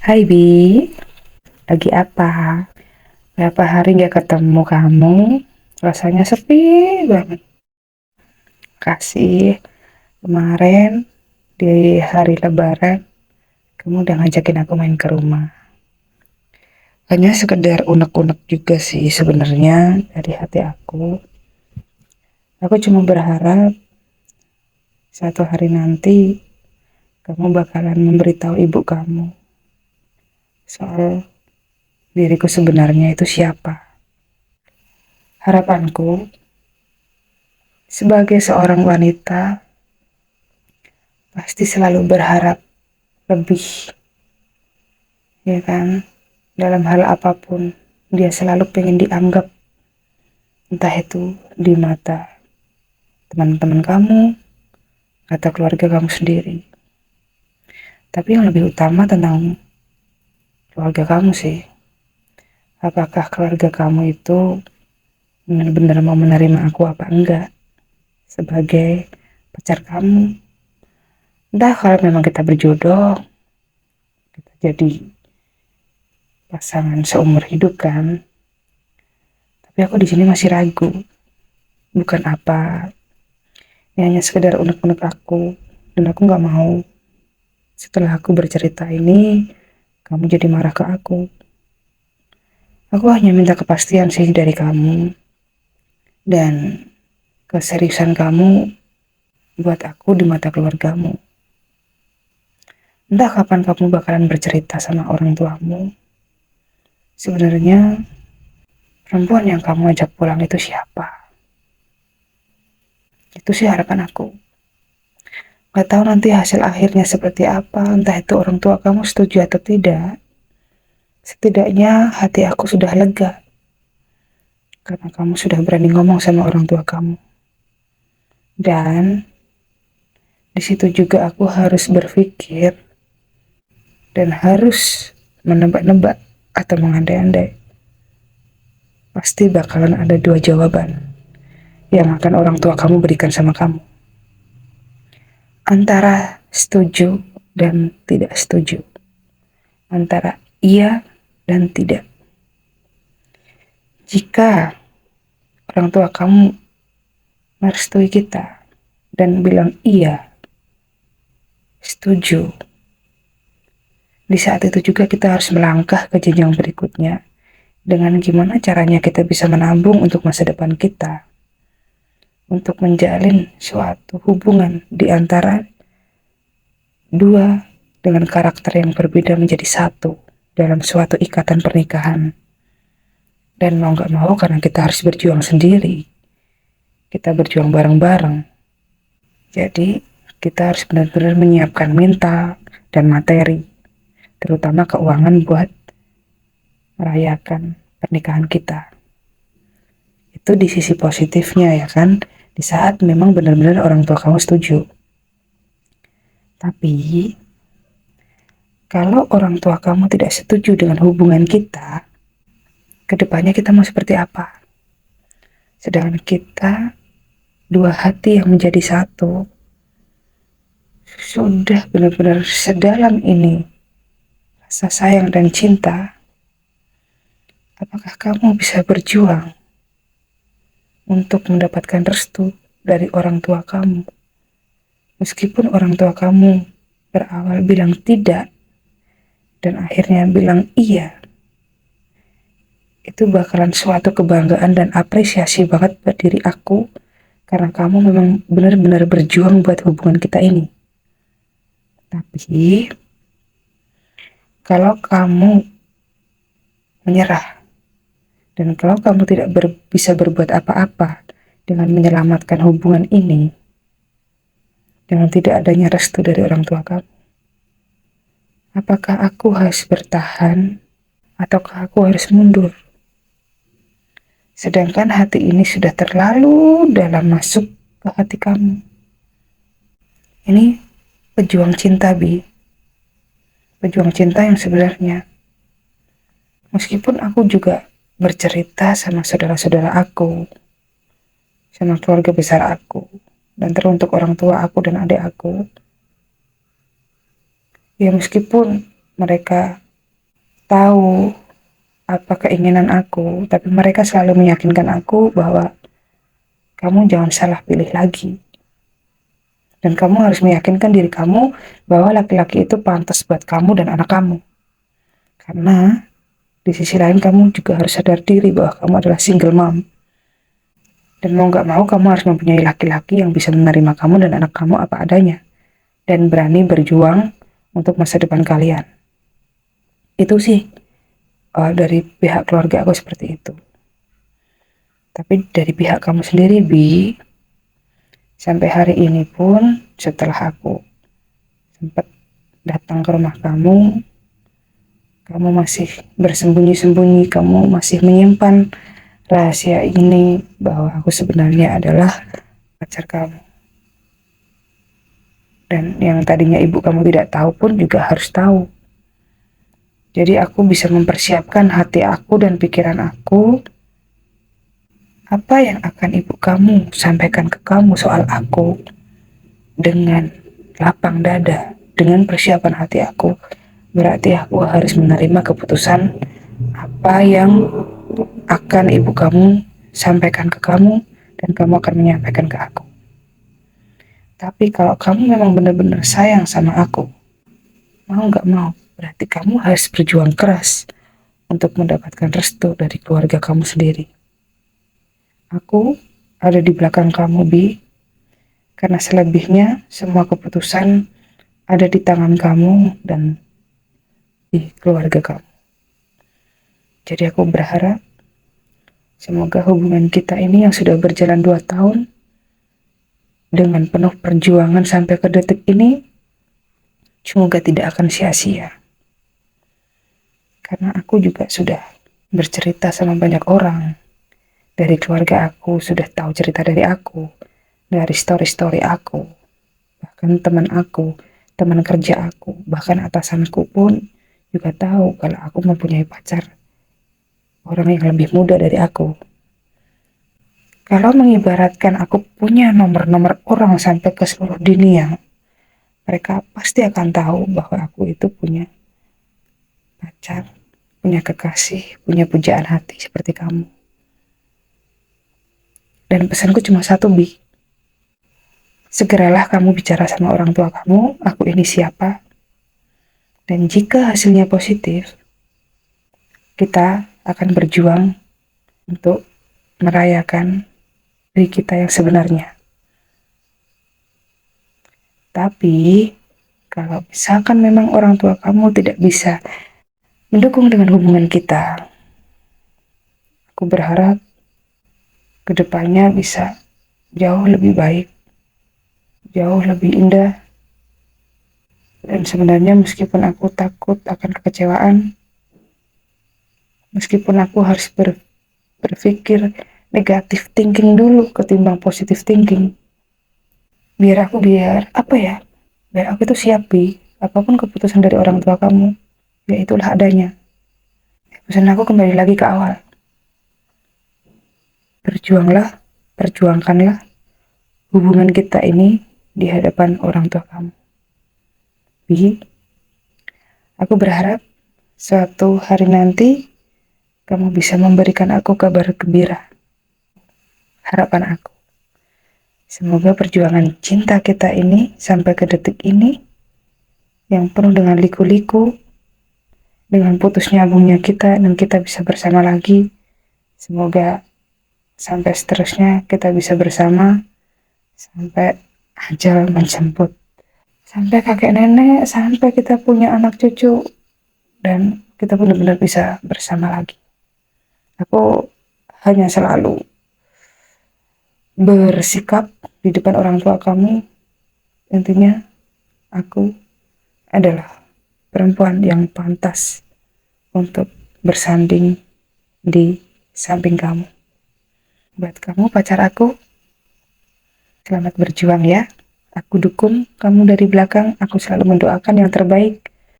Hai Bi, lagi apa? Berapa hari gak ketemu kamu? Rasanya sepi banget. Kasih kemarin di hari lebaran, kamu udah ngajakin aku main ke rumah. Hanya sekedar unek-unek juga sih sebenarnya dari hati aku. Aku cuma berharap suatu hari nanti kamu bakalan memberitahu ibu kamu soal diriku sebenarnya itu siapa. Harapanku sebagai seorang wanita pasti selalu berharap lebih, ya kan? Dalam hal apapun, dia selalu pengen dianggap, entah itu di mata teman-teman kamu atau keluarga kamu sendiri. Tapi yang lebih utama tentang keluarga kamu sih. Apakah keluarga kamu itu benar-benar mau menerima aku apa enggak sebagai pacar kamu? Entah kalau memang kita berjodoh, kita jadi pasangan seumur hidup kan. Tapi aku di sini masih ragu. Bukan apa, ini hanya sekedar unek-unek aku, dan aku nggak mau setelah aku bercerita ini kamu jadi marah ke aku. Aku hanya minta kepastian sih dari kamu dan keseriusan kamu buat aku di mata keluargamu. Entah kapan kamu bakalan bercerita sama orang tuamu. Sebenarnya perempuan yang kamu ajak pulang itu siapa? Itu sih harapan aku. Gak tahu nanti hasil akhirnya seperti apa, entah itu orang tua kamu setuju atau tidak. Setidaknya hati aku sudah lega karena kamu sudah berani ngomong sama orang tua kamu. Dan di situ juga aku harus berpikir dan harus menebak-nebak atau mengandai-andai. Pasti bakalan ada dua jawaban yang akan orang tua kamu berikan sama kamu. Antara setuju dan tidak setuju. Antara iya dan tidak. Jika orang tua kamu merestui kita dan bilang iya, setuju, di saat itu juga kita harus melangkah ke jenjang berikutnya dengan gimana caranya kita bisa menabung untuk masa depan kita, untuk menjalin suatu hubungan di antara dua dengan karakter yang berbeda menjadi satu dalam suatu ikatan pernikahan. Dan mau gak mau karena kita harus berjuang sendiri, kita berjuang bareng-bareng, jadi kita harus benar-benar menyiapkan mental dan materi, terutama keuangan buat merayakan pernikahan kita. Itu di sisi positifnya ya kan, di saat memang benar-benar orang tua kamu setuju. Tapi kalau orang tua kamu tidak setuju dengan hubungan kita, kedepannya kita mau seperti apa? Sedangkan kita dua hati yang menjadi satu, sudah benar-benar sedalam ini rasa sayang dan cinta. Apakah kamu bisa berjuang untuk mendapatkan restu dari orang tua kamu? Meskipun orang tua kamu berawal bilang tidak dan akhirnya bilang iya, itu bakalan suatu kebanggaan dan apresiasi banget buat diri aku karena kamu memang benar-benar berjuang buat hubungan kita ini. Tapi kalau kamu menyerah dan kalau kamu tidak bisa berbuat apa-apa dengan menyelamatkan hubungan ini dengan tidak adanya restu dari orang tua kamu, apakah aku harus bertahan ataukah aku harus mundur? Sedangkan hati ini sudah terlalu dalam masuk ke hati kamu. Ini pejuang cinta, Bi. Pejuang cinta yang sebenarnya. Meskipun aku juga bercerita sama saudara-saudara aku, sama keluarga besar aku, dan teruntuk orang tua aku dan adik aku, ya meskipun mereka tahu apa keinginan aku, tapi mereka selalu meyakinkan aku bahwa kamu jangan salah pilih lagi. Dan kamu harus meyakinkan diri kamu bahwa laki-laki itu pantas buat kamu dan anak kamu. Karena di sisi lain kamu juga harus sadar diri bahwa kamu adalah single mom. Dan mau gak mau kamu harus mempunyai laki-laki yang bisa menerima kamu dan anak kamu apa adanya. Dan berani berjuang untuk masa depan kalian. Itu sih dari pihak keluarga aku seperti itu. Tapi dari pihak kamu sendiri, Bi, sampai hari ini pun setelah aku sempat datang ke rumah kamu masih bersembunyi-sembunyi, kamu masih menyimpan rahasia ini bahwa aku sebenarnya adalah pacar kamu. Dan yang tadinya ibu kamu tidak tahu pun juga harus tahu. Jadi aku bisa mempersiapkan hati aku dan pikiran aku apa yang akan ibu kamu sampaikan ke kamu soal aku dengan lapang dada, dengan persiapan hati aku. Berarti aku harus menerima keputusan apa yang akan ibu kamu sampaikan ke kamu dan kamu akan menyampaikan ke aku. Tapi kalau kamu memang benar-benar sayang sama aku, mau gak mau, berarti kamu harus berjuang keras untuk mendapatkan restu dari keluarga kamu sendiri. Aku ada di belakang kamu, Bi, karena selebihnya semua keputusan ada di tangan kamu dan di keluarga kamu. Jadi aku berharap semoga hubungan kita ini yang sudah berjalan 2 tahun dengan penuh perjuangan sampai ke detik ini, semoga tidak akan sia-sia. Karena aku juga sudah bercerita sama banyak orang. Dari keluarga aku sudah tahu cerita dari aku, dari story-story aku, bahkan teman aku, teman kerja aku, bahkan atasanku pun juga tahu kalau aku mempunyai pacar, orang yang lebih muda dari aku. Kalau mengibaratkan aku punya nomor-nomor orang sampai ke seluruh dunia, mereka pasti akan tahu bahwa aku itu punya pacar, punya kekasih, punya pujaan hati seperti kamu. Dan pesanku cuma satu, Bi. Segeralah kamu bicara sama orang tua kamu, aku ini siapa. Dan jika hasilnya positif, kita akan berjuang untuk merayakan diri kita yang sebenarnya. Tapi, kalau misalkan memang orang tua kamu tidak bisa mendukung dengan hubungan kita, aku berharap kedepannya bisa jauh lebih baik, jauh lebih indah. Dan sebenarnya meskipun aku takut akan kekecewaan, meskipun aku harus berpikir negatif thinking dulu ketimbang positif thinking, biar biar aku itu siap, Bi. Apapun keputusan dari orang tua kamu, ya itulah adanya. Pesan aku kembali lagi ke awal, berjuanglah, perjuangkanlah hubungan kita ini di hadapan orang tua kamu. Bi, aku berharap suatu hari nanti kamu bisa memberikan aku kabar gembira. Harapan aku, semoga perjuangan cinta kita ini sampai ke detik ini yang penuh dengan liku-liku, dengan putus nyambungnya kita, dan kita bisa bersama lagi. Semoga sampai seterusnya kita bisa bersama sampai ajal menjemput, sampai kakek nenek, sampai kita punya anak cucu dan kita benar-benar bisa bersama lagi. Aku hanya selalu bersikap di depan orang tua kamu, intinya aku adalah perempuan yang pantas untuk bersanding di samping kamu. Buat kamu pacar aku, selamat berjuang ya. Aku dukung kamu dari belakang, aku selalu mendoakan yang terbaik